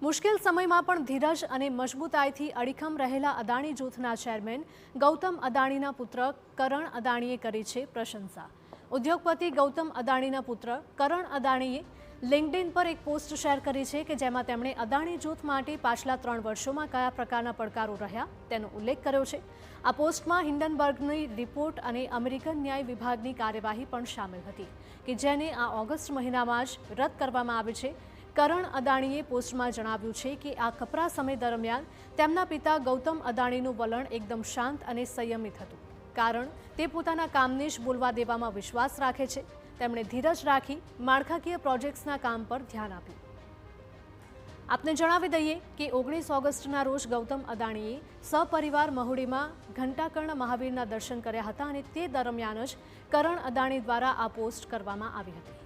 મુશ્કેલ સમયમાં પણ ધીરજ અને મજબૂતાઈથી અડીખમ રહેલા અદાણી જૂથના ચેરમેન ગૌતમ અદાણીના પુત્ર કરણ અદાણીએ કરી છે પ્રશંસા। ઉદ્યોગપતિ ગૌતમ અદાણીના પુત્ર કરણ અદાણીએ લિંક્ડઇન પર એક પોસ્ટ શેર કરી છે કે જેમાં તેમણે અદાણી જૂથ માટે પાછલા 3 વર્ષોમાં કયા પ્રકારના પડકારો રહ્યા તેનો ઉલ્લેખ કર્યો છે। આ પોસ્ટમાં હિન્ડનબર્ગની રિપોર્ટ અને અમેરિકન ન્યાય વિભાગની કાર્યવાહી પણ શામેલ હતી કે જેને આ ઓગસ્ટ મહિનામાં જ રદ કરવામાં આવી છે। કરણ અદાણીએ પોસ્ટમાં જણાવ્યું છે કે આ કપરા સમય દરમિયાન તેમના પિતા ગૌતમ અદાણીનું વલણ એકદમ શાંત અને સંયમિત હતું, કારણ તે પોતાના કામને જ બોલવા દેવામાં વિશ્વાસ રાખે છે। તેમણે ધીરજ રાખી માળખાકીય પ્રોજેક્ટ્સના કામ પર ધ્યાન આપ્યું। આપને જણાવી દઈએ કે 19 ઓગસ્ટના રોજ ગૌતમ અદાણીએ સપરિવાર મહુડીમાં ઘંટાકર્ણ મહાવીરના દર્શન કર્યા હતા અને તે દરમિયાન જ કરણ અદાણી દ્વારા આ પોસ્ટ કરવામાં આવી હતી।